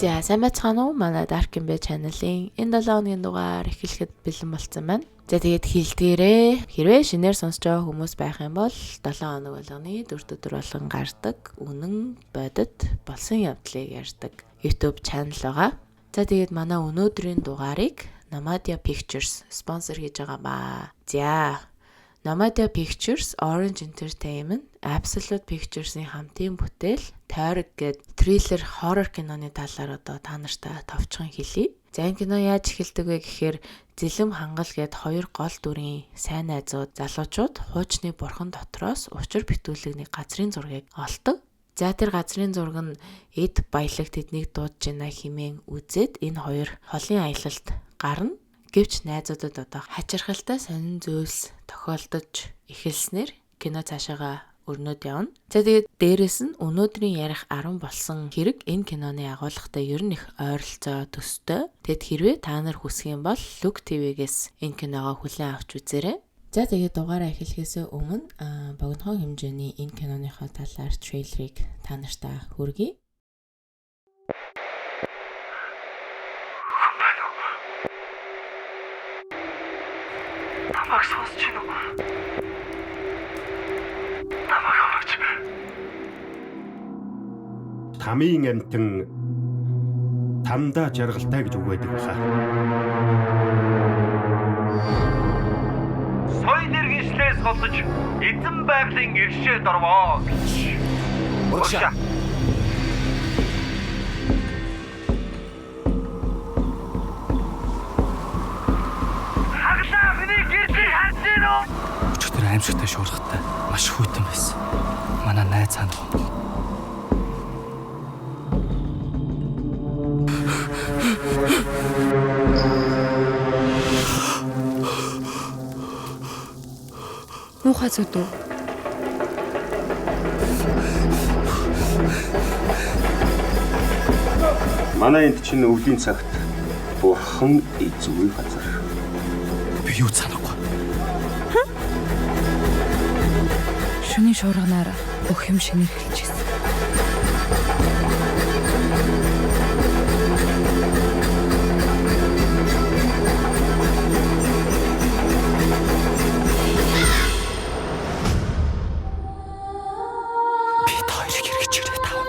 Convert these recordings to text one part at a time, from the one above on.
За сайн байцгаана уу? Манай Dark Bay channel-ийн энэ 7 хоногийн дугаар эхлэхэд бэлэн болсон байна. За тэгээд хэлдгээрээ хэрвээ шинээр сонсож байгаа хүмүүс байх юм бол 7 хоног болгоны 4 өдөр болгон гардаг үнэн бодит болсон явдлыг ярьдаг YouTube channel байгаа. За тэгээд манай өнөөдрийн дугаарыг Nomadia Pictures спонсор хийж байгаа ба. За Nomadia Pictures, Orange Entertainment, Absolute Pictures-ийн хамтын бүтээл Тойрог гээд триллер хоррор киноны талаар одоо та нартай товчхон хэлье. За энэ кино яаж эхэлдэг вэ гэхээр Зэлэм Хангал гээд хоёр гол дүрийн сайн найзууд залуучууд хуучны бурхан дотроос учир битүүлэг нэг газрын зургийг олдог. За тэр газрын зураг нь эд баялаг тэднийг дуудаж байна хэмээн үзээд энэ хоёр холын аялалд гарна. Гэвч найзуудад одоо хачирхалтай сонин зүйлс тохиолдож эхэлснээр кино цаашаага өрнөд явна. За тэгээд дээрэс нь өнөөдрийн ярих 10 болсон хэрэг энэ киноны агуулгатай ер нь их ойролцоо төстэй. Тэгэд хэрвээ та нар хүсэх юм бол Look TV-гээс энэ киногоо хүлээн авч үзээрэй. За тэгээд дугаараа эхлэхээс өмнө богинохон хэмжээний энэ киноныхоо талаар трейлерыг та нартай хүргэе. Намайг сонсч байна уу? Намайг аваач. Тамийн амтан тамдаа жаргалтай гэж үгээдэг баха. Соёл иргэншлээс голж эзэн байгалийн иршээд орвоо гэж. Урагшаа. Өчигдөр аимшигтай шуурхтай маш хүйтэн байсан. Манай найз ханах. Муухай зүд үү? Манай энд чинь өвлийн цагт бурхан эзгүй газар. Би юу санахгүй. Шөнийн шуурганаар бүх юм шинээр хэлчихсэн. Би тойрог хэрэгж ирээ тав.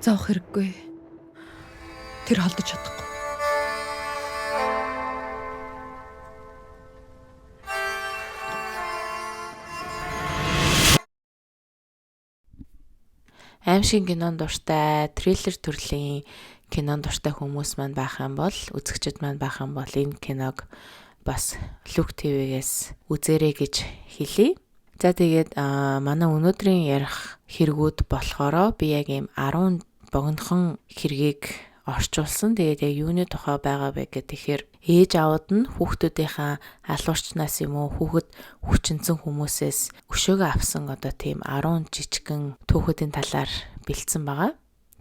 Зоох хэрэггүй. Тэр холдож чадахгүй. Аимшиг кинонд дуртай, триллер төрлийн кинонд дуртай хүмүүс маань байх юм бол, үзэгчид маань байх юм бол энэ киног бас Look TV-гээс үзээрэй гэж хэлье. За тэгээд манай өнөөдрийн ярих хэрэгүүд болохоро би яг ийм 10 богинохон хэргийг орчуулсан. Тэгээд яг юуны тухай байгаа вэ гэхээр ээж аауд нь хүүхдүүдийнхаа алуурчнаас юм уу хүүхэд хүчинцэн хүмүүсээс өшөөгөө авсан одоо тийм 10 жижигхэн түүхүүдийн талаар бэлдсэн байгаа.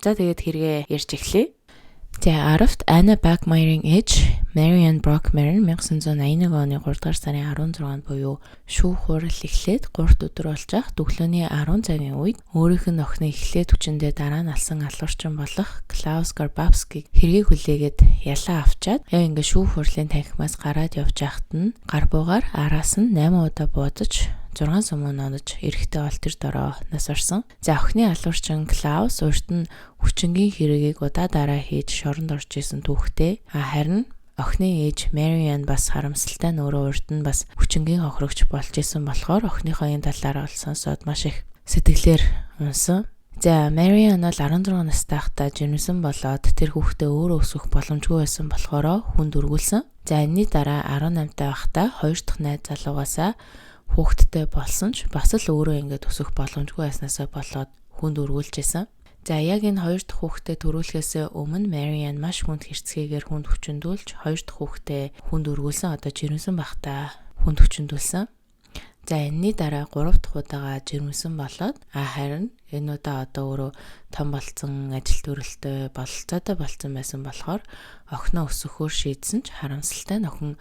За тэгээд хэрэгээ ярьж эхлэе. За 10-т Anna Backmyer-ийн ээж Marianne Brockmere 1981 оны 3 дугаар сарын 16-нд буюу шүүх хурал эхлээд 3 өдөр болж ах төглөөний 10 цагийн үед өөрийнх нь охины эхлээд хүчиндээ дараа нь алсан алуурчин болох Klaus Grabowski хэргийг хүлээгээд ялаа авчаад яг ингээ шүүх хурлын танхимаас гараад явж байхад нь гар буугаар араас нь 8 удаа буудаж 6 сумын онож эрэхтэй ол тэр дороо нас орсон. За охины алуурчин Klaus урд нь хүчингийн хэргийг удаа дараа хийж шоронд орж исэн түүхтэй. Харин охины ээж Marianne бас харамсалтай нь өөрөө урд нь бас хүчингийн хохирогч болж исэн болохоор охиныхоо энэ талаар ол сонсоод маш их сэтгэлээр унсан. За Marianne бол 16 настай байхдаа жирэмсэн болоод тэр хүүхдээ өөрөө өсөх боломжгүй байсан болохоор хүнд өргүүлсэн. За энэний дараа 18 таа байхдаа хоёр дахь найз залуугаасаа хүүхэдтэй болсон ч бас л өөрөө ингээд өсөх боломжгүй байснасаа болоод хүнд өргүүлж исэн. За яг энэ хоёр дахь хүүхдээ төрүүлэхээс өмнө Marianne маш хүнд хэрцгийгээр хүнд хүчндүүлж хоёр дахь хүүхдээ хүнд өргүүлсэн. Одоо жирэмсэн байхдаа хүнд хүчндүүлсэн. За энэний дараа 3 дахь удаага жирэмсэн болоод харин Энэ удаа одоо өөрөө том болсон, ажил төрөлтэй бололцоотой болсон байсан болохоор охиноо өсгөхөөр шийдсэн ч харамсалтай охин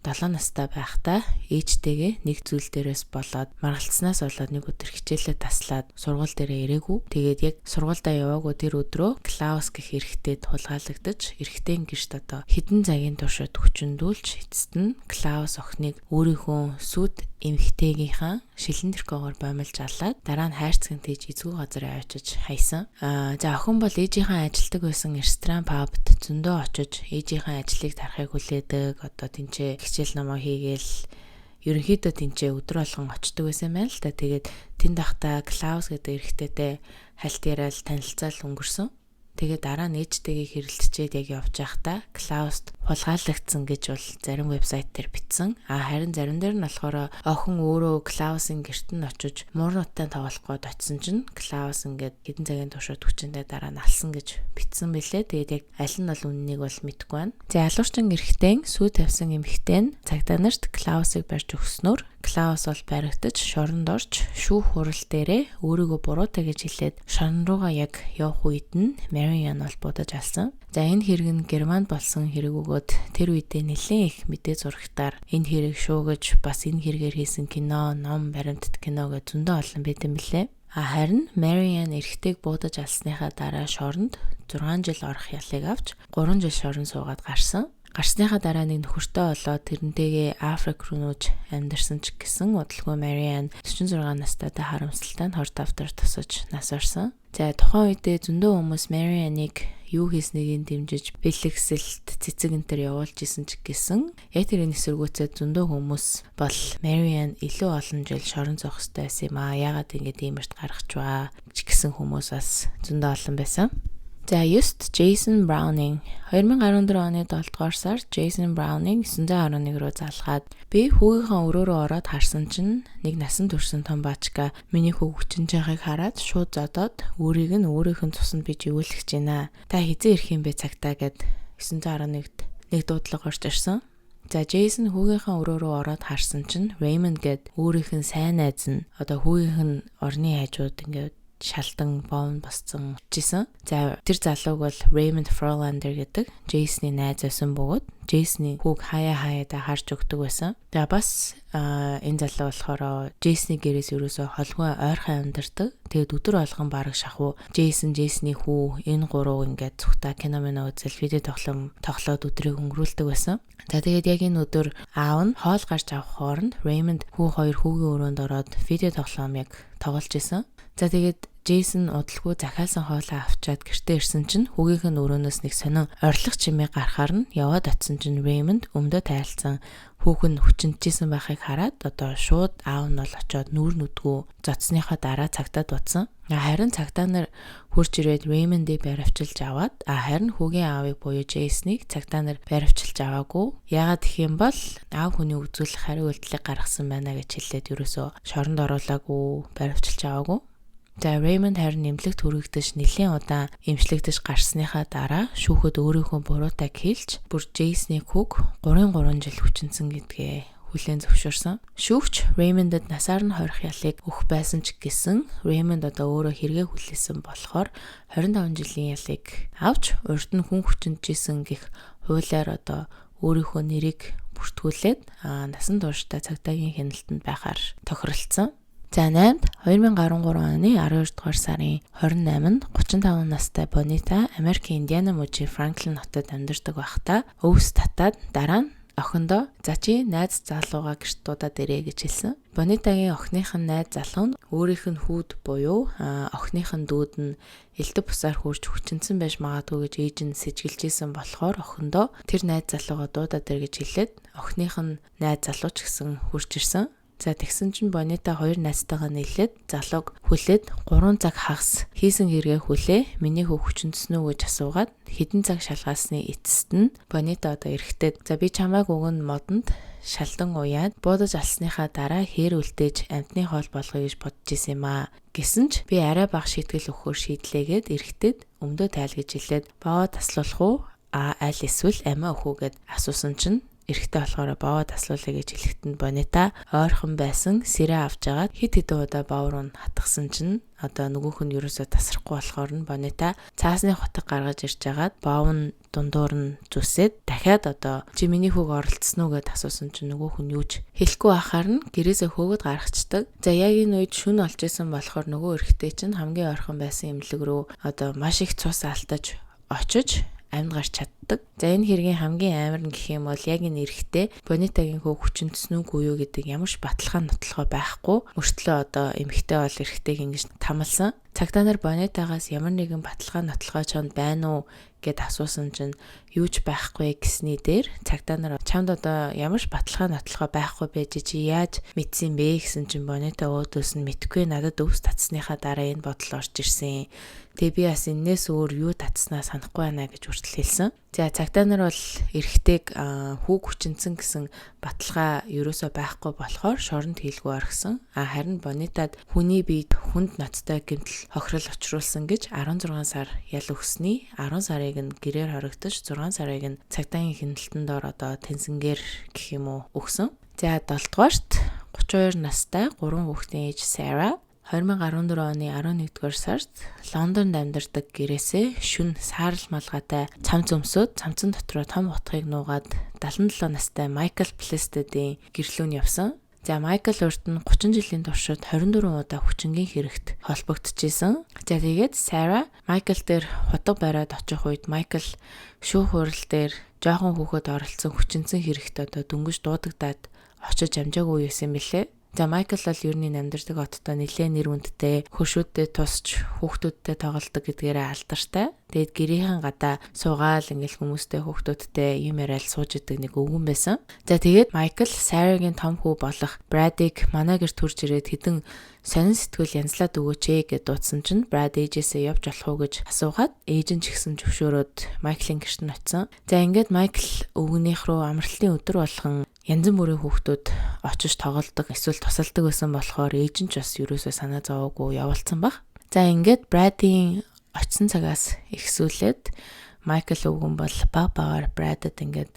7 настай байхдаа ээжтэйгээ нэг зүйл дээрээс болоод маргалцснаас болоод нэг өдөр хичээлээ таслаад сургууль дээрээ ирээгүй. Тэгээд яг сургуульдаа яваагүй тэр өдрөө Клаус гэх эрэгтэйд тулгаалагдаж эрэгтэй гэрт одоо хідэн цагийн туршид хүчндүүлж эцэст нь Клаус охиныг өөрийнхөө сүд эмэгтэйгийнхаа шилэн тэрхүүгээр бомилж алаад дараа нь хайрцагт тийж эзгүй газар авчиж хайсан. За охин бол ээжийнхээ ажилдаг байсан ресторан пабд зөндөө очиж ээжийнхээ ажлыг тарахыг хүлээдэг. Одоо тэнцээ хичээл намаа хийгээл ерөнхийдөө тэнцээ өдөр болгон очдөг байсан байна л да. Тэгээд тэнд ахта Клаус гэдэг эрэгтэйтэй хальт яриад танилцал өнгөрсөн. Тэгээд дараа нь ээжтэйгээ хэрэлцчихэд яг явж байхдаа Клауст хулгайлагдсан гэж бол зарим вебсайт дээр бичсэн. Харин зарим дээр нь болохоор охин өөрөө Клаусын гэрт нь очиж муурнуудтай тоглох гээд очисон чинь Клаус ингээд хэдэн цагийн туршид хүчиндээ дараа нь алсан гэж бичсэн бэлээ. Тэгээд яг аль нь бол үннийг бол мэдэхгүй байна. За ялуурчин эрэгтэй сүү тавьсан эмэгтэй нь цагдаа нарт Клаусыг барьж өгснөөр Клаус бол баригдаж шоронд орж шүүх хурал дээрээ өөрийгөө буруутай гэж хэлээд шорон руугаа яг явах үед нь Мариан бол будаж алсан. За энэ хэрэг нь Германд болсон хэрэг өгөөд тэр үедээ нэлээд их мэдээ зурагтаар энэ хэрэг шуугаж бас энэ хэрэгээр хийсэн кино, ном, баримтат кино гэж зөндөө олон байт юм билээ. Харин Мариан эрэгтэйг будаж алсныхаа дараа шоронд 6 жил орох ялыг авч 3 жил шорон суугаад гарсан. Гарсныхаа дараа нэг нөхөртэй болоод тэрнтэйгээ Африк руу нүүж амьдарсан ч гэсэн удалгүй Мариан 46 настайдаа харамсалтай нь хорт автор тусаж нас орсон. За тухайн үедээ зөндөө хүмүүс Марианыг юу хийснийг дэмжиж бэлэгсэлт цэцэг энтер явуулж исэн ч гэсэн яг тэрний эсэргүүцээ зөндөө хүмүүс бол Мариан илүү олон жил шорон зоох ёстой байсан юм аа. Яагаад ингэж иймэрт гаргачваа ч гэсэн хүмүүс бас зөндөө олон байсан. За 9-т Jason Browning 2014 оны 7 дугаар сар Jason Browning 911 руу залгаад би хүүгийнхээ өрөөрөө ороод харсан чинь нэг насан туршсан том баачка миний хүүг хүчин жахыг хараад шууд зодоод өөрийг нь өөрийнх нь цуснд биж өвлөх гэж байна. Та хизээ ирэх юм бэ цагтаа гэд 911-д нэг дуудлага орж ирсэн. За Jason хүүгийнхээ өрөөрөө ороод харсан чинь Raymond гэд өөрийнх нь сайн найз нь одоо хүүгийнх нь орны хажууд ингээд шалтан бомб босцсон учижсэн. За тэр залууг бол Raymond Frolander гэдэг Jason-ы найз байсан бөгөөд Jason-ы хүүг хаяа харж өгдөг байсан. За бас энэ залуу болохоор Jason-ы гэрээс ерөөсөө холгүй ойрхон амьдардаг. Тэгээд өдөр болгон бараг шахуу Jason-ы хүү энэ гурав ингээд цухтаа кино үзэл видео тоглоод өдрийг өнгөрүүлдэг байсан. За тэгээд яг энэ өдөр аав нь хоол гарч авах хооронд Raymond хоёр хүүгийн өрөөнд ороод видео тоглоом яг тоглож исэн. За тэгээд Jason удалгүй захиалсан хоолоо авчаад гэртээ ирсэн чинь хүүгийнх нь өрөөнөөс нэг сонин орилох чимээ гарахаар нь яваад очисон чинь Raymond өмдөө тайлцсан хүүг нь хүчнэжсэн байхыг хараад одоо шууд аав нь бол очиод нүүр нүдгүү зоцсныхаа дараа цагтаа дутсан. Харин цагтаа нар хурж ирээд Raymond-ийг баривчилж аваад харин хүүгийн аавыг буюу Jason-ыг цагтаа нар баривчилж аваагүй. Яагаад гэх юм бол аав хүний үзүүлэх хариу үйлдэлийг гаргасан байна гэж хэлээд ерөөсөө шоронд оруулаагүй, баривчилж аваагүй. За Raymond харин нэмлэг төрөгдөж нэлийн удаан эмчлэгдэж гарсныхаа дараа шүүхэд өөрийнхөө буруутай хэлж бүр Jason-ы хүүг 3 жил хүчинсэн гэдгээ хүлээн зөвшөөрсөн. Шүүгч Raymond-д насаар нь хорих ялыг өгөх байсан ч гэсэн Raymond одоо өөрөө хэрэгээ хүлээсэн болохоор 25 жилийн ялыг авч урд нь хүн хүчинжсэн гэх хуулиар одоо өөрийнхөө нэрийг бүртгүүлээд насан туршдаа цагдаагийн хяналтанд байхаар тохиролцсон. За 8-нд 2013 оны 12 дугаар сарын 28-нд 35 настай Bonita Америкийн Индиана мужийн Franklin хотод амьдардаг байхдаа өвс татаад дараа нь охиндоо за чи найз залууга гэрт дуудаад ирээ гэж хэлсэн. Bonita-гийн охиных нь найз залуу нь өөрийнх нь хүүд буюу охиных нь дүүд нь элдв бусаар хурж хүчинсэн байж магадгүй гэж ээж нь сэжгэлжсэн болохоор охиндоо тэр найз залууга дуудаад ир гэж хэлээд охиных нь найз залуу ч гэсэн хурж ирсэн. За тэгсэн чинь Bonita 2 найзтайгаа нийлээд залууг хүлээд 3 цаг хагас хийсэн хэрэгээ хүлээ миний хүү хүчнэснүү гэж асуугаад хэдэн цаг шалгаасны эцэст нь Bonita одоо эрэхтэд за би чамайг өгөн модонд шалдан уяад буудаж алсныхаа дараа хээр үлдээж амтны хоол болгоё гэж бодож исэн юм аа. Гэсэн ч би арай бага шийтгэл өгөхөөр шийдлээгээд эрэхтэд өмдөө тайл гэж хэлээд боо таслуулах уу аль эсвэл амиа өгөх үү гэд асуусан чинь эрэгтэй болохоор бовоо таслуулъя гэж хэлэхэд Бонита ойрхон байсан сэрээ авч агаад хит хэдэн удаа бов руу хатгсан чинь одоо нөгөөх нь ерөөсөө тасрахгүй болохоор нь Бонита цаасны хотог гаргаж ирж агаад бов нь дундуур нь зүсээд дахиад одоо чи миний хүүг оролцсон уу гэдээ асуусан чинь нөгөөх нь юуж хэлэхгүй ахаар нь гэрээсээ хөөгд гаргацдаг. За яг энэ үед шүн олж исэн болохоор нөгөө эрэгтэй чинь хамгийн ойрхон байсан эмнэлэг рүү одоо маш их цус алтаж очиж амьд гарч чаддаг. За энэ хэргийн хамгийн амар нь гэх юм бол яг энэ эрэгтэй Бонитагийн хөө хүчнэцсэн үгүй юу гэдэг ямар ч баталгаа нотолгоо байхгүй. Мөртлөө одоо эмэгтэй бол эрэгтэйг ингэж тамалсан. Цагтаа нар Бонитагаас ямар нэгэн баталгаа нотолгоо чонд байна уу гэд асуусан чинь юу ч байхгүй гэсний дээр цагтаа нар чамд одоо ямар ч баталгаа нотолгоо байхгүй байж чи яаж мэдсэн бэ гэсэн чинь Бонита өөдөөс нь мэдгүй надад өвс татсныхаа дараа энэ бодол орж ирсэн. Тэгээ би бас энээс өөр юу татснаа санахгүй байна гэж хүртэл хэлсэн. За цагтаа нар бол эрэгтэйг хүүг хүчнэцэн гэсэн баталгаа ерөөсөө байхгүй болохоор шоронд хийлгүй орхисон. Харин Бонитад хүний биед хүнд ноцтой гэмтэл хохирол учруулсан гэж 16 сар ял өгсөний 10 сарыг нь гэрээр хоригдож 6 сарыг нь цагдаагийн хяналтанд дор одоо тэнцэнгээр гэх юм уу өгсөн. За 7 дугаарт 32 настай 3 хүүхдийн ээж Сара 2014 оны 11-р сард Лондонд амьдардаг гэрээсээ шүн саарл малгайтай цам зөмсөд цамцан дотроо том утгыг нуугаад 77 настай Майкл Плестедийн гэрлүүн явсан. За Майкл урд нь 30 жилийн туршид 24 удаа хүчингийн хэрэгт холбогдчихсэн. За тэгээд Сара Майкл дээр хутга бариад очих үед Майкл шүүх хурал дээр жоохон хүүхэд оролцсон хүчинсэн хэрэгт одоо дөнгөж дуудагдаад очиж амжаагүй байсан мэлээ. За Майкл бол ерний амьдардаг хоттой нэлээд нэр хүндтэй, хөшөөдтэй тусч хүүхдүүдтэй тоглодог гэдгээрээ алдартай. Тэгээд гэрийнхэн гадаа суугаал ингээл хүмүүстэй хүүхдүүдтэй юм яриад сууж идэг нэг өвгөн байсан. За тэгээд Майкл Сарагийн том хүү болох Брадиг манай гэрт хурж ирээд хэдэн сонин сэтгүүл янзлаад өгөөч гэд дуудсан чинь Брад ээжээсээ явж болох уу гэж асуугаад ээж нь ч ихсэн зөвшөөрөөд Майклын гэрт нь очисон. За ингээд Майкл өвгөнийх рүү амралтын өдөр болгон янз бүрийн хүүхдүүд очиж тоглодог эсвэл тусалдаг байсан болохоор ээж нь ч бас ерөөсөө санаа зовоогүй явуулсан баг. За ингээд Брадийн очисон цагаас ихсүүлээд Майкл өвгөн бол баг багаар Брадад ингээд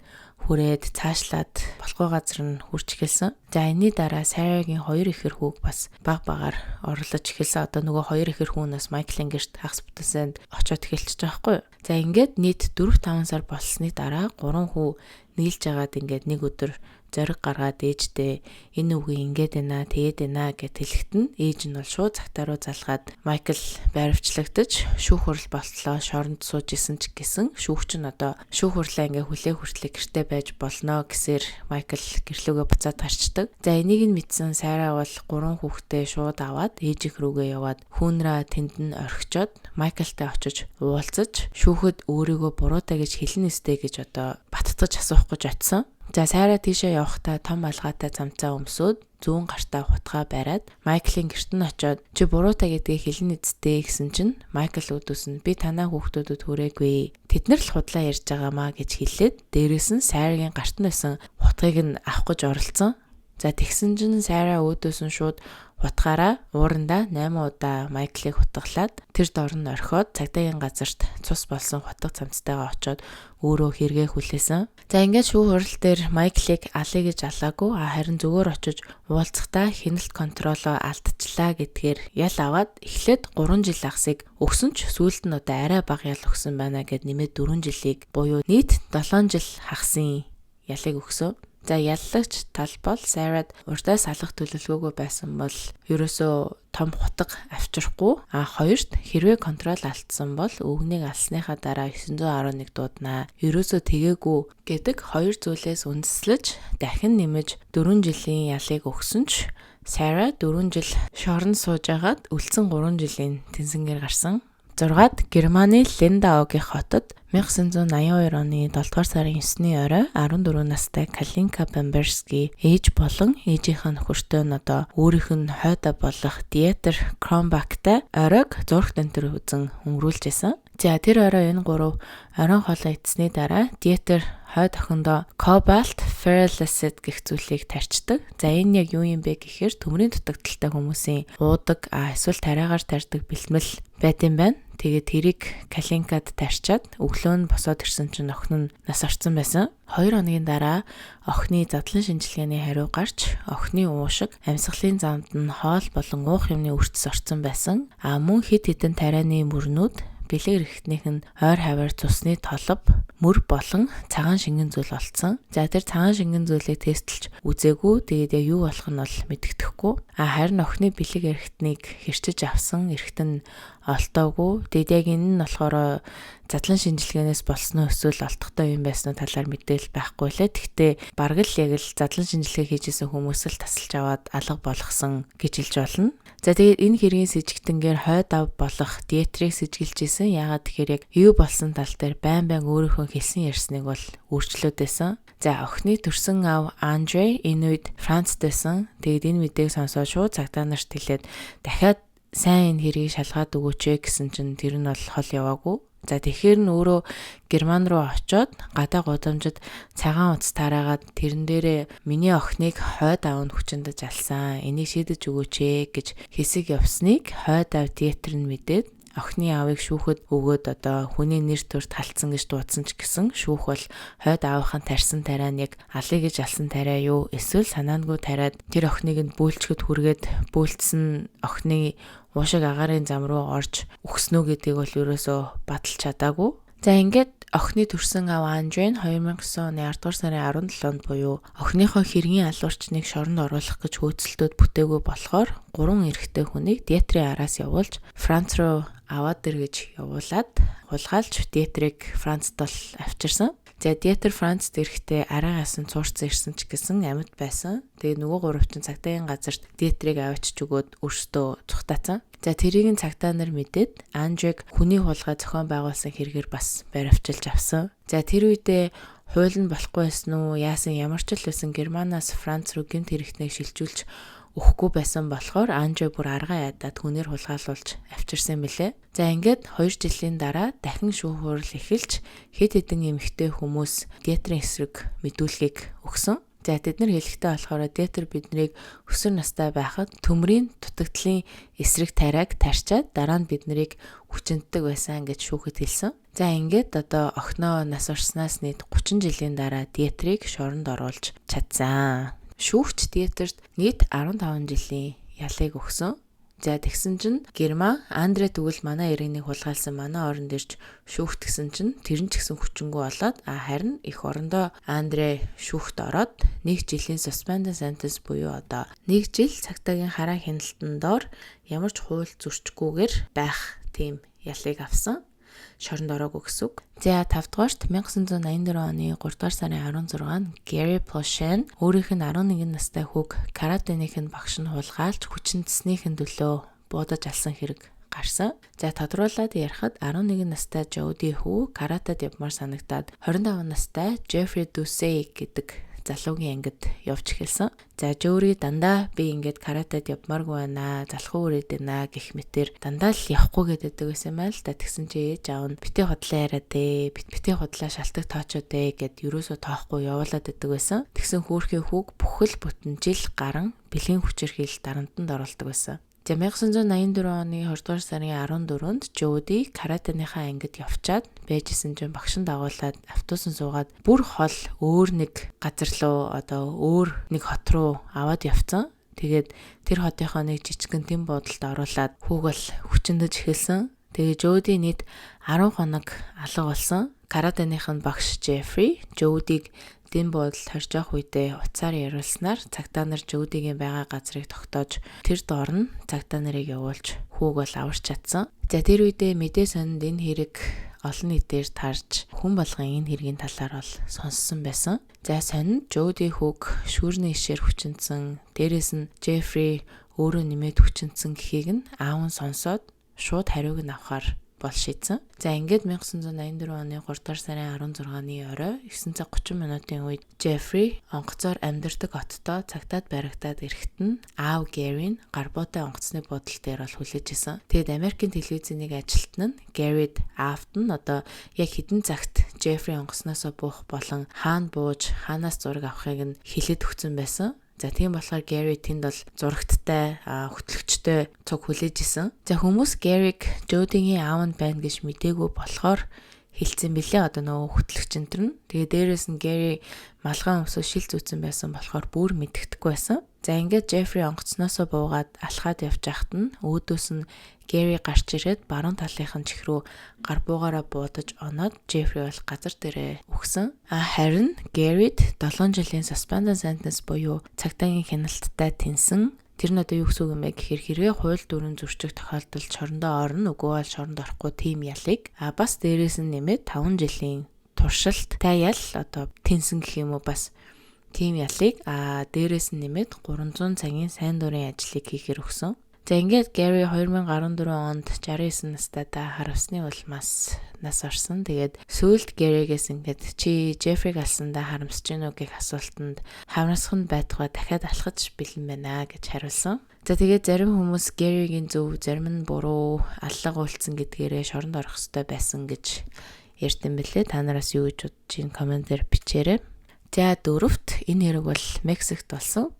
хүрээд цаашлаад болохгүй газар нь хүрч эхэлсэн. За энэний дараа Сарагийн хоёр ихэр хүүг бас баг багаар орлож эхэлсэн. Одоо нөгөө хоёр ихэр хүүнээс Майклын гэрт хагас бүтэнсэнд очиод эхэлчихэж байгаа хгүй. За ингээд нийт 4-5 сар болсны дараа 3 хүү нийлж агаад ингээд нэг өдөр зориг гаргаад ээжтэй энэ үгийн ингээд байна тэгээд байна гэд хэлэхэд нь ээж нь бол шууд цагтаа руу залгаад Майкл байрвчлагдаж шүүх хурал болтлоо шоронд сууж исэн ч гэсэн шүүгч нь одоо шүүх хурлаа ингээ хүлээх хүртлэх гэртээ байж болно гэсээр Майкл гэрлүүгээ буцаад гарчдаг. За энийг нь мэдсэн Сара бол 3 хүүхдээ шууд аваад ээжих рүүгээ яваад хүүнрээ тэнд нь орхичоод Майклтай очиж уулзаж шүүхэд өөрийгөө буруутай гэж хэлнэ өстэй гэж одоо баттгаж асуух гэж очсон. За Сара тийшээ явахдаа том алгаатай цамцаа өмсөөд зүүн гартаа хутгаа бариад Майклын гэрт нь очиод чи буруутай гэдгийг хэлнэ үсттэй гэсэн чинь Майкл өөдөөс нь би танаа хүүхдүүдэд хүрээгүй. Тэд нар л худлаа ярьж байгаамаа гэж хэлээд дээрээс нь Сарагийн гарт нь байсан хутгийг нь авах гэж оролцсон. За тэгсэн чинь Сара өөдөөс нь шууд хутгаараа уурандаа 8 удаа Майклыг хутгалаад тэр дор нь орхиод цагдаагийн газарт цус болсон хутга цамцтайгаа очиод өөрөө хэрэгээ хүлээсэн. За ингээд шүүх хурал дээр Майклыг алъя гэж алаагүй харин зүгээр очиж уулзахдаа хяналт контролоо алдчихлаа гэдгээр ял аваад эхлээд 3 жил ахсыг өгсөн ч сүүлд нь одоо арай бага ял өгсөн байна гэд нэмээд 4 жилийг буюу нийт 7 жил хагсын ялыг өгсөн. За яллагч тал бол Сарад урдаас алах төлөвлөгөөгүй байсан бол ерөөсөө том хутга авчрахгүй хоёрт хэрвээ контрол алдсан бол өвгнийг алсныхаа дараа 911 дуудана. Ерөөсөө тэгээгүй гэдэг хоёр зүйлээс үндэслэж дахин нэмэж 4 жилийн ялыг өгсөн ч Сара 4 жил шоронд сууж агаад үлдсэн 3 жилийн тэнцэнгээр гарсан. 6-д Германы Линдаугийн хотод 1982 оны 7 дугаар сарын 9-ний орой 14 настай Калинка Бамберский ээж болон ээжийнх нь нөхөртөө нь одоо өөрийнх нь хойдоо болох Диетер Кромбактай оройг зурх дантер үзэн өнгөрүүлж байсан. За тэр орой энэ гурав оройн хоолоо идсэний дараа диетер хойд охиндоо cobalt ferrous acid гэх зүйлийг тарьчдаг. За энэ яг юу юм бэ гэхээр төмрийн дутагдaltaй хүмүүсийн уудаг эсвэл тариагаар тарьдаг бэлтгэл байт юм байна. Тэгээд тэрийг калинкад тарьчаад өглөө нь босоод ирсэн чинь охин нь нас орсон байсан. 2 хоногийн дараа охины задлан шинжилгээний хариу гарч охины уушиг амьсгалын замд нь хоол болон уух юмны үрцэс орсон байсан. Мөн хэд хэдэн тарианы мөрнүүд бэлэг эрхтнийх нь ойр хавар цусны толб, мөр болон цагаан шингэн зүйл олцсон. За тэр цагаан шингэн зүйлийг тестэлж үзээгүй. Тэгээд яг юу болох нь бол мэддэхгүй. Харин охины бэлэг эрхтнийг хэрчиж авсан эрхтэн олтоогүй. Тэгээд яг энэ нь болохоор задлан шинжилгээнээс болсон уу эсвэл олдохтой юм байсан уу талаар мэдээлэл байхгүй лээ. Гэхдээ бараг л яг л задлан шинжилгээ хийжсэн хүмүүс л тасалж аваад алга болгосон гэж хэлж болно. За тэгээд энэ хэргийн с ิจ гтэнгээр хойд ав болох диетрийг сэжгэлж исэн. Яагаад тэгэхээр яг юу болсон тал дээр байн өөрийнхөө хэлсэн ярьсныг бол өөрчлөөдсэн. За охины төрсөн ав Андре энэ үед Францд байсан. Тэгээд энэ мэдээг сонсоод шууд цагдаа нарт хэлээд дахиад сайн энэ хэргийг шалгаад өгөөч гэсэн чинь тэр нь бол хол яваагүй. За тэгэхээр нь өөрөө Герман руу очиод гадаа гудамжид цагаан утас таараагаад тэрэн дээрээ миний охиныг хойд аавд хүчиндэж алсан. Энийг шийдэж өгөөч гэж хэсэг явсныг хойд аав диетер нь мэдээд охины аавыг шүүхэд өгөөд одоо хүний нэр төрт халдсан гэж дуудсан ч гэсэн шүүх бол хойд аавынхаа тарьсан тариа нь яг алыг гэж алсан тариа юу эсвэл санаандгүй тариад тэр охиныг нь бөөлчгöd хүргээд бөөлдсөн охины уушиг агаарын зам руу орж өгснөө гэдгийг бол ерөөсөө баталж чадаагүй. За ингээд охины төрсөн ав Андре 2009 оны 10 дугаар сарын 17-нд буюу охиныхоо хэргийн алуурчныг шоронд оруулах гэж хөөцөлтөд бүтээгүй болохоор 3 эрэгтэй хүнийг диетрийн араас явуулж Франц руу аваад иргэж явуулаад хулгайлж диетрийг Францд бол авчирсан. За диетер Францд ирэхдээ араагаас нь цуурцсан ирсэн ч гэсэн амьд байсан. Тэгээ нөгөө гуравчин цагдаагийн газарт диетрийг авчиж өгөөд өөртөө цухтаацсан. За тэрийг нь цагдаа нар мэдээд Анжег хүний хулгай зохион байгуулсан хэрэгээр бас баривчилж авсан. За тэр үедээ хууль нь болохгүй байсан уу? Яасан ямар ч л байсан Германаас Франц руу гэмт хэрэгтнийг шилжүүлж өгөхгүй байсан болохоор Анжег бүр аргаа ядаад хүнээр хулгайлуулж авчирсан мөлий. За ингээд 2 жилийн дараа дахин шүүх хурал эхэлж хэд хэдэн эмэгтэй хүмүүс диетрийн эсрэг мэдүүлгийг өгсөн. За тэд нар хэлэхдээ болохоор диетер биднийг өсвөр настай байхад төмрийн дутагдлын эсрэг тариаг тарьчаад дараа нь биднийг хүчинтдэг байсан гэж шүүхэд хэлсэн. За ингээд одоо охиноо нас орсноос нийт 30 жилийн дараа диетрийг шоронд оруулж чадсан. Шүүгч диетерт нийт 15 жилийн ялыг өгсөн. За тэгсэн чинь Герман Андре тэгвэл манай иргэнийг хулгайлсан манай оронд ирж шүүхт гэсэн чинь тэр нь ч гэсэн хүчингүй болоод харин их орондоо Андре шүүхт ороод 1 жилийн suspended sentence буюу одоо 1 жил цагдаагийн хараа хяналтанд доор ямар ч хууль зөрчгүйгээр байх тийм ялыг авсан. Шоронд ороогүй гэсэн үг. За 5 дугаарт 1984 оны 3 дугаар сарын 16-нд Гэри Плошен өөрийнх нь 11 настай хүүг каратеных нь багш нь хулгайлж хүчинтснийхэн төлөө буудаж алсан хэрэг гарсан. За тодруулаад ярихад 11 настай Жоуди хүү каратед явмаар санагдаад 25 настай Джеффри Дусей гэдэг залуугийн ангид явж эхэлсэн. За Жоури дандаа би ингээд каратед явмааргүй байна, залхуу үрээд байна гэх мэтэр дандаа л явахгүй гэдэг байсан байл та. Тэгсэн чи ээж аав нь битээ хотлоо яриад ээ, битээ хотлоо шалтак тоочод ээ гэд ерөөсөө тоохгүй явуулаад байдаг байсан. Тэгсэн хөөрхий хүүг бүхэл бүтэн жил гарan бэлгийн хүчирхийлэл дарамтанд оруулдаг байсан. За 1984 оны 20 дугаар сарын 14-нд Жоуди каратеныхаа ангид явчаад байжсэн чинь багш нь дагуулад автобусан суугаад бүр хол өөр нэг газар руу одоо өөр нэг хот руу аваад явцсан. Тэгээд тэр хотынхоо нэг жижигхэн тэм буудалд оруулаад хүүг бол хүчиндэж эхэлсэн. Тэгээд Жоуди нийт 10 хоног алга болсон. Каратеных нь багш Джеффри Жоудиг дэм буудалд хорж явах үедээ уцаар яриулснаар цагдаа нар Жоудигийн байгаа газрыг тогтоож тэр доор нь цагдаа нарыг явуулж хүүг бол аварч чадсан. За тэр үедээ мэдээ сонинд энэ хэрэг олон нийтээр тарж хүн болгон энэ хэргийн талаар бол сонссон байсан. За сонинд Жоуди хүүг шүүрний ишээр хүчинсэн, дээрэс нь Джеффри өөрөө нэмээд хүчинсэн гэхийг нь аав нь сонсоод шууд хариуг нь авахар бол шийдсэн. За ингээд 1984 оны 3 дугаар сарын 16-ны орой 9:30 минутын үед Jeffrey онгоцоор амьдардаг оттоо цагтаад баригдаад ирэхэд нь аав Gary-н гар буутай онгоцны буудлын дээр бол хүлээж исэн. Тэгэд Америкийн телевизийн нэг ажилтан нь Gary-д аавд нь одоо яг хэдэн цагт Jeffrey онгоцноосоо буух болон хаана бууж хаанаас зураг авахыг нь хэлээд өгсөн байсан. За тийм болохоор Gary тэнд бол зурагттай, хөтлөгчтэй цуг хүлээж исэн. За хүмүүс Gary-г Jody-гийн аав нь байна гэж мэдээгүй болохоор хэлсэн бэлээ одоо нөгөө хөтлөгч энэ төр нь. Тэгээ дээрэс нь Gary малгайн өмсөж шил зүүцсэн байсан болохоор бүр мэддэхгүй байсан. За ингээд Jeffrey онгоцноосоо буугаад алхаад явж байхад нь өөдөөс нь Gary гарч ирээд баруун талынхын чих рүү гар буугаараа буудаж оноод Jeffrey бол газар дээрээ үхсэн. Харин Gary-д 7 жилийн suspended sentence буюу цагдаагийн хяналттай тэнсэн. Тэр нь одоо юу гэсэн үг юм бэ гэхээр хэрвээ хууль дүрэн зөрчих тохиолдолд шорондоо орно, үгүй бол шоронд орохгүй тийм ялыг бас дээрээс нь нэмээд 5 жилийн туршилттай ял одоо тэнсэн гэх юм уу бас тийм ялыг дээрээс нь нэмээд 300 цагийн сайн дурын ажлыг хийхээр өгсөн. За ингээд Gary 2014 онд 69 настайдаа харамсны улмаас нас орсон. Тэгээд сүүлд Gary-гээс ингээд чи Jeffrey-г алсандаа харамсаж гинөө гэх асуултанд харамсах нь байтугай дахиад алхаж бэлэн байна гэж хариулсан. За тэгээд зарим хүмүүс Gary-гийн зөв, зарим нь буруу, аллага үйлцэн гэдгээрээ шоронд орох ёстой байсан гэж ярьсан бэлээ. Та нараас юу гэж бодож ийн комментээр бичээрэй. За дөрөвт энэ хэрэг бол Мексикт болсон.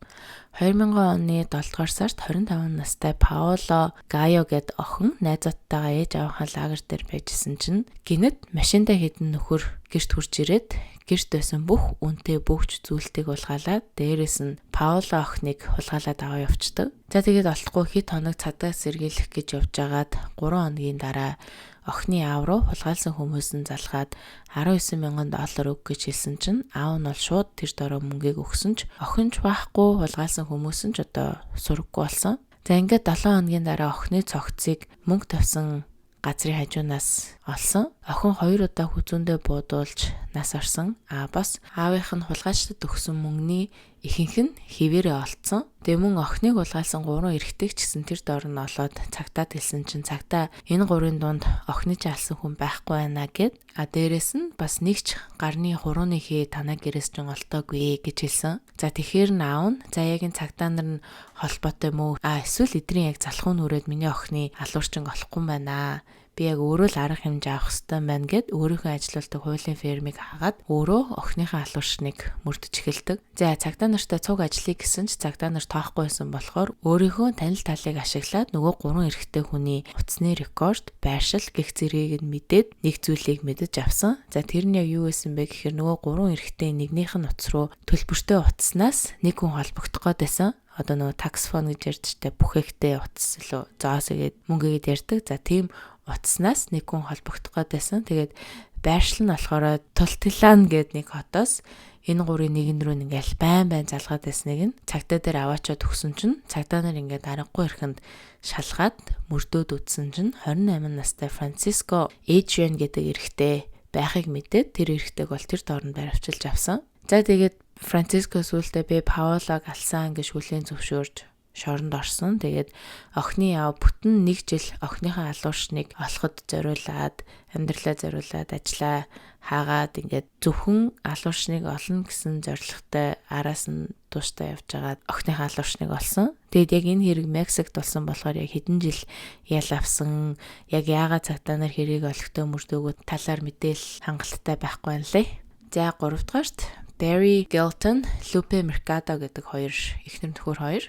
2000 оны 7 дугаар сард 25 настай Paolo Gallo гээд охин найзуудтайгаа ээж аваахаа лагер дээр байжсэн чинь гинэт машиндаа хэдэн нөхөр гэрт хурж ирээд гэрт байсан бүх үнэтэй бөгж зүйлтийг улгаалаад дээрээс нь Paolo охиныг хулгайлаад аваа явчихдаг. За тэгээд олдохгүй хэд хоног цадаас сэргийлэх гэж явж байгаад 3 хоногийн дараа охины аав руу хулгайлсан хүмүүс нь залгаад $19,000 өг гэж хэлсэн чинь аав нь бол шууд тэр дороо мөнгийг өгсөн ч охин ч байхгүй хулгайлсан хүмүүс нь ч одоо сураггүй болсон. За ингээд 7 хоногийн дараа охины цогцыг мөнгө тавьсан газрын хажуунаас олсон. Охин 2 удаа хүзүүндээ буудуулж нас орсон. Бас аавынх нь хулгайчдад өгсөн мөнгөний ихэнх нь хിവэрээ олцсон. Тэгээ мөн охиныг хулгайлсан 3 эрэгтэйг ч гэсэн тэр дор нь олоод цагтаад хэлсэн чинь цагтаа энэ 3-ын дунд охины ч алсан хүн байхгүй байна гэд. Дээрээс нь бас нэг ч гарны хурууны хий танаа гэрээс ч олтоогүй гэж хэлсэн. За тэгэхээр нь аав нь за яг энэ цагтаа нар нь холбоотой мүү? Эсвэл эдрийн яг залхуу нүрээд миний охины алуурчин олохгүй юм байна. Би яг өөрөө л арга хэмжээ авах хэрэгтэй байна гэд өөрийнхөө ажилладаг хуулийн фермийг хагаад өөрөө охиныхаа алууршныг мөрдөж эхэлдэг. За цагдаа нартай цуг ажлыг гэсэн ч цагдаа нар тоохгүй байсан болохоор өөрийнхөө танил талыг ашиглаад нөгөө 3 эрэгтэй хүний утасны рекорд, байршил гэх зэргийг нь мэдээд нэг зүйлийг мэдэж авсан. За тэр нь яг юу байсан бэ гэхээр нөгөө 3 эрэгтэй нэгнийх нь утас руу төлбөртэй утаснаас нэг хүн холбогдох гээд байсан. Одоо нөгөө таксфон гэж ярьжтэй бүхэхтэй утас лөө зоос игээд мөнгөгээд ярьдаг. За тийм утаснаас нэг хүн холбогдох гээд байсан. Тэгээд байршил нь болохоор Тултилан гээд нэг хотоос энэ 3-ын нэгэн рүү ингээл байн залгаад байсныг нь цагдаа дээр аваачаад өгсөн чинь цагдаа нар ингээд аргагүй ирэхэнд шалгаад мөрдөөд үтсэн чинь 28 настай Франциско Adrian гэдэг эрэгтэй байхыг мэдээд тэр эрэгтэйг бол тэр доорн баривчилж авсан. За тэгээд Франциско сүултээ би Паолог алсан гэж хүлээн зөвшөөрж шоронд орсон. Тэгээд охины аав бүтэн 1 жил охиныхаа алууршныг олоход зориулаад амьдралаа зориулаад ажиллаа хаагаад ингээд зөвхөн алууршныг олно гэсэн зорилготой араас нь дууштай явж байгаа охиныхаа алууршныг олсон. Тэгээд яг энэ хэрэг Мексикт болсон болохоор яг хэдэн жил ял авсан, яг яагаад цагдаа нар хэрийг олохтой мөрдөөгүй талаар мэдээл хангалттай байхгүй юм лээ. За 3 дугаарт Barry Gilton, Lupe Mercado гэдэг хоёр эхнэр нөхөр хоёр.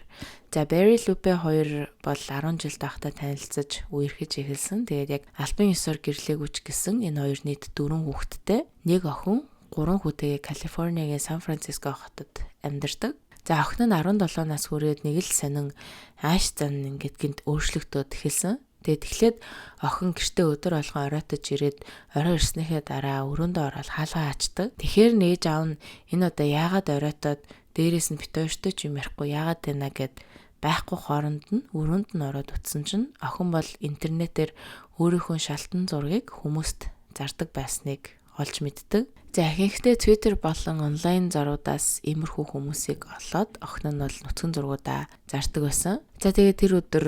За Barry Lupe хоёр бол 10 жил байхдаа танилцаж үерхэж эхэлсэн. Тэгээд яг албан ёсоор гэрлээг үчгэсэн энэ хоёр нийт 4 хүүхэдтэй. Нэг охин 3 хүүтэйгээ Калифорниагийн Сан Франциско хотод амьдардаг. За охин нь 17 нас хүрээд нэг л сонин ааш зан ингээд гинт өөрчлөгдөд эхэлсэн. Тэгээд эхлээд охин гэртээ өдөр болгон оройтож ирээд орой ирснийхээ дараа өрөөндөө ороод хаалгаа ачдаг. Тэгэхээр нээж аав нь энэ одоо яагаад оройтоод дээрээс нь битүүштэй ч юм ярихгүй яагаад байна гэд байхгүй хооронд нь өрөөнд нь ороод утсан чинь охин бол интернетээр өөрийнхөө шалтан зургийг хүмүүст зардаг байсныг олж мэддэг. За ихэнхдээ Twitter болон онлайн зургуудаас иймэрхүү хүмүүсийг олоод охин нь бол нутгийн зургуудаа зардаг байсан. За тэгээд тэр өдөр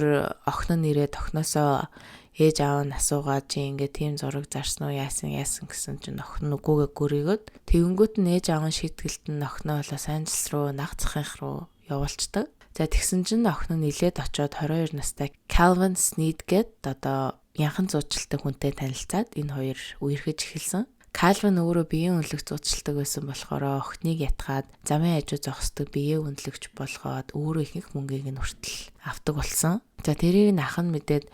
охин нь ирээд охиноосоо ээж аав нь асуугаад чи ингээд тийм зураг зарсан уу яасан гэсэн чинь охин нүгүүгээ гөрийгöd тэгэнгүүт нь ээж аав нь шийтгэлт нь охиноо Лос Анжелес руу нагцхынх руу явуулцдаг. За тэгсэн чинь охин нь нилээд очиод 22 настай Calvin Sneed гээд одоо янхан зуучилтай хүнтэй танилцаад энэ хоёр үерхэж эхэлсэн. Calvin өөрөө биеийн үнэлэх зуучилдаг байсан болохоор охиныг ятгаад замын хажуу зогсдог биеийн үнэлэгч болгоод өөрөө ихэнх мөнгийг нь хүртэл авдаг болсон. За тэрийг нь ах нь мэдээд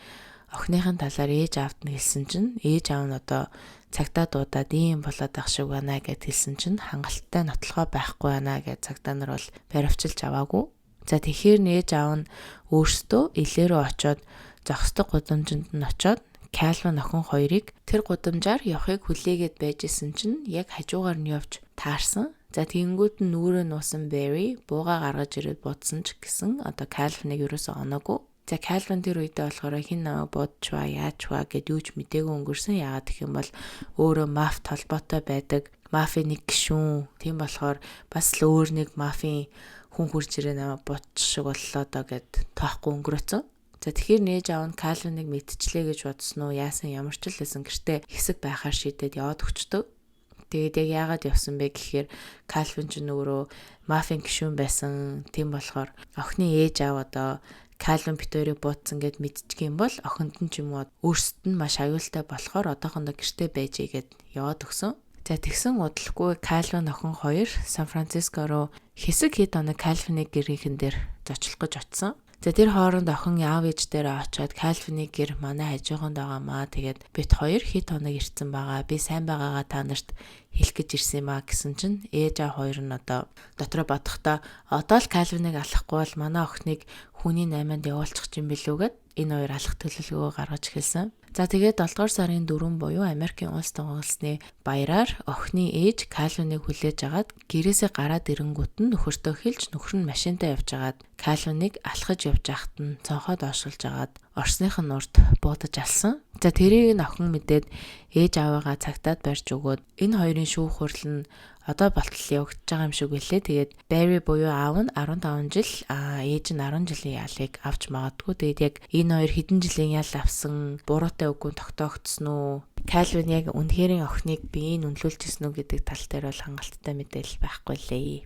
охиныхын талаар ээж аавд нь хэлсэн чинь ээж аав нь одоо цагтаа дуудаад ийм болоод ах шиг байна гэд хэлсэн чинь хангалттай нотлохоо байхгүй байна гэж цагдаа нар бол баривчилж аваагүй. За тэгэхээр ээж аав нь өөрсдөө илээрөө очиод зогсдог гудамжинд нь очиод Calvin охин хоёрыг тэр гудамжаар явахыг хүлээгээд байжсэн чинь яг хажуугаар нь явж таарсан. За тэгэнгүүт нь нүрээ нуусан Barry бууга гаргаж ирээд будсан ч гэсэн одоо Calvin-ыг ерөөсөө оноогүй. За Calvin тэр үедээ болохоор хин намайг будчваа яачваа гэд юу ч мдээгүй өнгөрсөн. Яагаад гэх юм бол өөрөө мафт холбоотой байдаг. Мафийн нэг гишүүн. Тийм болохоор бас л өөр нэг мафийн хүн хурж ирээ намайг будч шиг боллоо доо гэд тоохгүй өнгөрөөцөн. За тэгэхээр нээж аав нь Calvin-ыг мэдчихлээ гэж бодсон уу? Яасан ямар ч л байсан гэртээ хэсэг байхаар шийдээд яваад өгчдөг. Тэгээд яг яагаад явсан бэ гэхээр Calvin ч өөрөө мафийн гишүүн байсан. Тийм болохоор охины ээж аав одоо Calvin битүүрийг буудсан гэд мэдчих юм бол охинд нь ч юм уу өөрсдөд нь маш аюултай болохоор одоохондоо гэртээ байж игээд яваад өгсөн. За тэгсэн удалгүй Calvin охин хоёр Сан Франциско руу хэсэг хэд хоног Calvin-ыг гэрийнхэн дээр зочлох гэж очсон. За тэр хооронд охин аав ээж дээр очиод Calvin-ыг гэр манай хажууганд байгаамаа. Тэгээд бит хоёр хэд хоног ирсэн байгаа. Би сайн байгаагаа та нарт хэлэх гэж ирсэн юм аа гэсэн чинь ээж аав хоёр нь одоо дотроо бодохдоо одоо л Calvin-ыг алахгүй бол манай охиныг хүний 8-нд явуулчих юм билүүгээд энэ хоёр алах төлөвлөгөө гаргаж эхэлсэн. За тэгээд 7 дугаар сарын 4 буюу Америкийн улс тонгоолсны баяраар охины ээж Calvin-ыг хүлээж агаад гэрээсээ гараад ирэнгүүт нь нөхөртөө хэлж нөхөр нь машинтаа явж агаад Calvin-ыг алхаж явж байхад нь цонхоо доошилж агаад орсных нь урд буудаж алсан. За тэрийг нь охин мэдээд ээж аавыгаа цагтаад барьж өгөөд энэ хоёрын шүүх хурал нь одоо болтол явагдаж байгаа юм шиг байлээ. Тэгээд Barry буюу аав нь 15 жил, ээж нь 10 жилийн ялыг авч магадгүй. Тэгээд яг энэ хоёр хэдэн жилийн ял авсан, буруутай үгүй тогтоогдсон уу? Calvin яг үнэхэрийн охиныг биеийг үнэлүүлж ирсэн үү гэдэг тал дээр бол хангалттай мэдээлэл байхгүй лээ.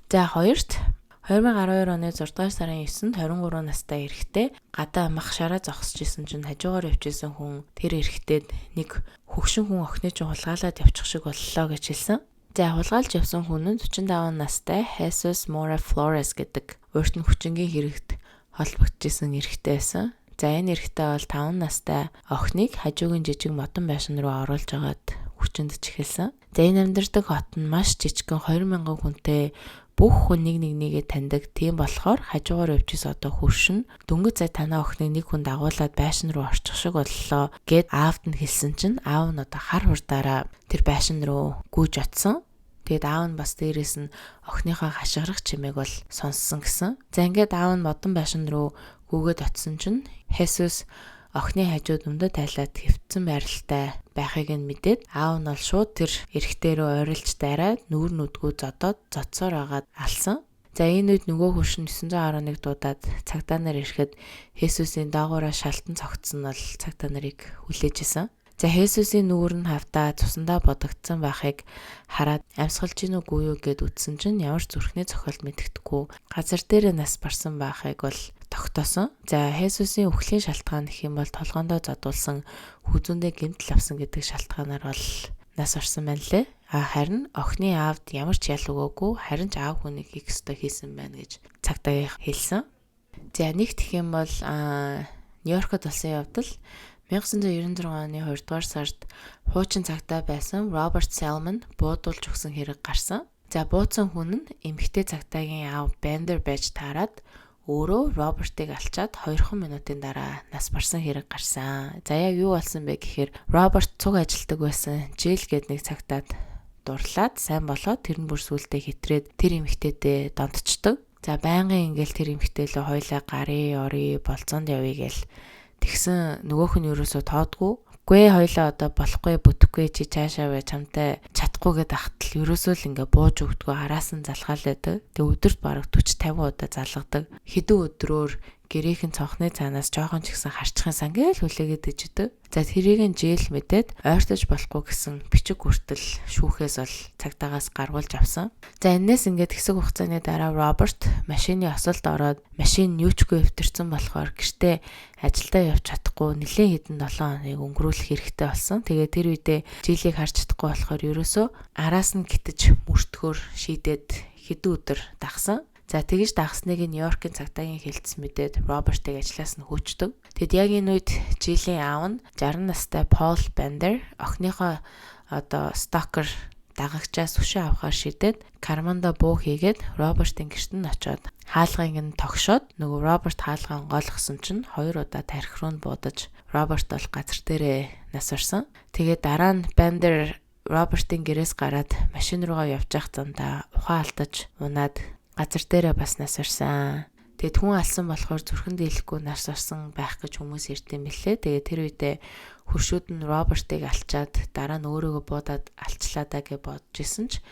За хоёрт 2012 оны 6 дугаар сарын 9-нд 23 настай эрэгтэй гадаа мах шараа зогсож исэн чинь хажуугаар явжсэн хүн тэр эрэгтэйд нэг хөгшин хүн охины чинь хулгайлаад явчих шиг боллоо гэж хэлсэн. За хулгайлж явсан хүн нь 45 настай Jesus Mora Flores гэдэг урт нь хүчингийн хэрэгт холбогдчихсэн эрэгтэй байсан. За энэ эрэгтэй бол 5 настай охиныг хажуугийн жижиг модон байшин руу оруулж агаад хүчиндж эхэлсэн. За энэ амьдардаг хот нь маш жижигхэн 20,000 хүнтэй бүх хүн нэг нэгээ таньдаг. Тийм болохоор хажуугаар явжсэн одоо хөршин дөнгөж цай танаа охиныг нэг хүн дагуулад байшин руу орчих шиг боллоо гэд аавд нь хэлсэн чинь аав нь одоо хар хурдаараа тэр байшин руу гүйж оцсон. Тэгэд аав нь бас дээрээс нь охиныхоо хашгирах чимээг бол сонссон гэсэн. За ингээд аав нь модон байшин руу гүйгээд очсон чинь Jesus охины хажууд өмдө тайлаад хэвтсэн байралтай байхыг нь мэдээд аав нь бол шууд тэр эрэгтэй рүү ойрлж дайраад нүүр нүдгүү зодоод зодсоор агаад алсан. За энэ үед нөгөө хөршин 911 дуудаад цагдаа нар ирэхэд Хесүсийн даагуураа шалтан цогцсон нь бол цагдаа нарыг хүлээж исэн. За Хесүсийн нүүр нь хавтаа цусандаа бодогдсон байхыг хараад амьсгалж гин үгүй юу гэд үтсэн чинь ямар ч зүрхний цохилт мэддэхгүй газар дээр нас барсан байхыг бол тогтоосон. За Хесүсийн үхлийн шалтгаан гэх юм бол толгоондоо задуулсан хүзүүндээ гэмтэл авсан гэдэг шалтгаанаар бол нас орсон байна лээ. Харин охины аавд ямар ч ял өгөөгүй, харин ч аав хүнийг хийх ёстой хийсэн байна гэж цагдаа хэлсэн. За нэг гэх юм бол Нью-Йоркод болсон явдал 1996 оны 2 дугаар сард хуучин цагдаа байсан Роберт Salmon буудуулж өгсөн хэрэг гарсан. За буудсан хүн нь эмэгтэй цагдаагийн аав Bender байж таарад өөрөө Робертыг алчаад 2 минутын дараа нас барсан хэрэг гарсан. За яг юу болсон бэ гэхээр Роберт цуг ажилтдаг байсан. Жил гээд нэг цагтаад дурлаад сайн болоод тэр нь бүр сүултээ хэтрээд тэр эмэгтэйдээ донтчдөг. За байнгын ингээл тэр эмэгтэйлөө хойлоо гарын ори болцоонд явъя гээл тэгсэн нөгөөх нь юусоо тоодгүй. Гүй хойлоо одоо болохгүй бүтэхгүй чи цаашаа вэ чамтай чадахгүй гэд ахтал ерөөсөө л ингээ бууж өгдгөө араас нь залгаал байдаг. Тэг өдөрт бараг 40-50 удаа залгадаг. Хэдэн өдрөөр гэрийнхэн цонхны цаанаас жоохон ч ихсэн харчхын сан гээл хүлээгээд иждэг. За тэрийг нь жийл мэдээд ойртож болохгүй гэсэн бичиг хүртэл шүүхээс бол цагдаагаас гаргуулж авсан. За энэс ингээд хэсэг хугацааны дараа Роберт машины осолд ороод машин юучгүй өвтөрсөн болохоор гэртээ ажилдаа явж чадахгүй нэлээд хэдэн 7 хоног өнгөрүүлэх хэрэгтэй болсон. Тэгээ тэр үедээ жилийг харж чадахгүй болохоор ерөөсөө араас нь гитэж мөртгөөр шийдээд хэдэн өдөр дагсан. За тэгж дагсныг Нью-Йоркийн цагдаагийн хэлтс мэдээд Робертыг ажлаас нь хөөчдөг. Тэгэд яг энэ үед жилийн аав нь 60 настай Пол Бендер охиныхоо стокер дагагчаас өшөө авахар шийдээд карманда буу хийгээд Робертын гэрт нь очиод хаалгыг нь тогшоод нөгөө Роберт хаалгаа онгойлгосон чинь 2 удаа тархи руу нь буудаж Роберт бол газар дээрээ нас орсон. Тэгээд дараа нь Бендер Робертын гэрээс гараад машин руугаа явж явах замдаа ухаан алдаж унаад газар дээрээ бас нас орсон. Тэгээд хүн алсан болохоор зүрхэн дийлэхгүй нас орсон байх гэж хүмүүс ирдэм билээ. Тэгээд тэр үедээ хөршүүд нь Робертыг алчаад дараа нь өөрийгөө буудаад алчлаа даа гэж бодож исэн ч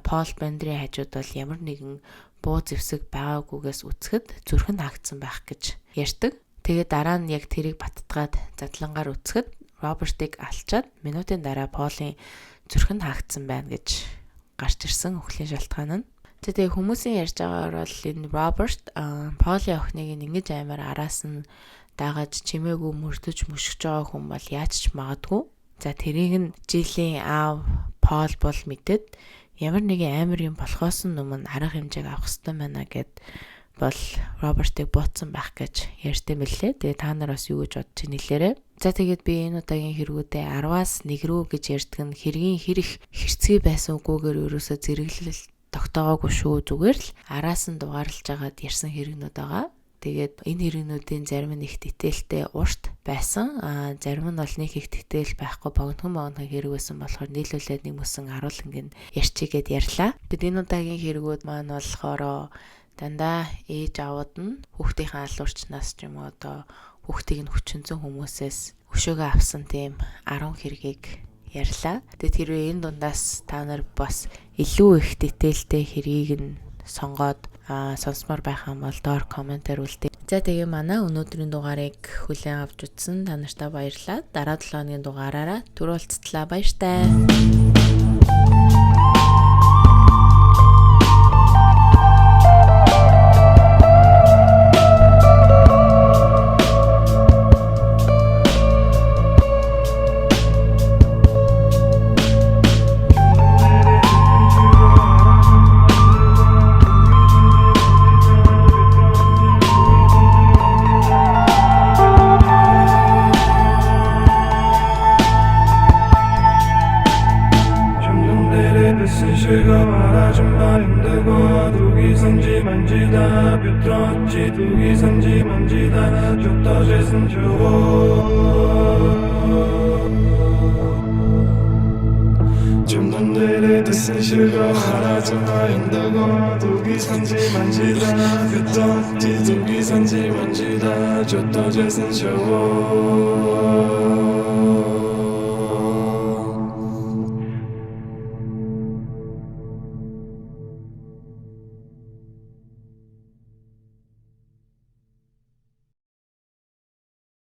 Пол Бендрийн хажууд бол ямар нэгэн буу зэвсэг байгаагүйгээс үцхэд зүрхэн хаагдсан байх гэж ярьдаг. Тэгээд дараа нь яг тэрийг баттгаад задлангаар үцхэд Робертыг алчаад минутын дараа Полын зүрхэн хаагдсан байна гэж гарч ирсэн өхлийн шалтгаан нь. Тэгээ хүмүүсийн ярьж байгаагаар бол энэ Роберт Полийн охиныг ингэж амар араас нь дагаж чимээгүй мөрдөж мөшгөж байгаа хүн бол яаж ч магадгүй. За тэрийг нь жилийн аав Пол бол мэдээд ямар нэгэн амар юм болохоос нь өмнө арга хэмжээг авах хэрэгтэй байна гэд бол Робертыг буутсан байх гэж ярьсан мэлээ. Тэгээ та нар бас юу гэж бодож байна нэлээрээ. За тэгээд би энэ удаагийн хэрэгүүдээ 10-аас 1 рүү гэж ярьдаг нь хэргийн хэрэг хэрцгий байсан үгүйгээр ерөөсөө зэрэглэл тогтоогоогүй шүү, зүгээр л араас нь дугаарлаж агаад ярьсан хэрэгнүүд байгаа. Тэгээд энэ хэрэгнүүдийн зарим нь их дэтэлтэй урт байсан. Зарим нь бол нэг их дэтэл байхгүй богинохон хэрэг байсан болохоор нийлүүлээд нэг мөсөн харуулнгийн ярьчигээд ярьлаа. Тэгэд энэ удаагийн хэрэгүүд маань болохоор дандаа ээж аауд нь хүүхдийнхээ алуурчнаас ч юм уу хүүхдийг нь хүчнзэн хүмүүсээс өшөөгөө авсан тийм 10 хэргийг ярьлаа. Тэгээд хэрвээ энэ дундаас та нар бас илүү их дэтэлтэй хэргийг нь сонгоод сонсмоор байх юм бол доор комментээр үлдээ. За тэгээ манай өнөөдрийн дугаарыг хүлээн авч үзсэн та нартай баярлалаа. Дараа 7 хоногийн дугаараараа түр уулзтлаа, баяртай. 줬다 재선 줘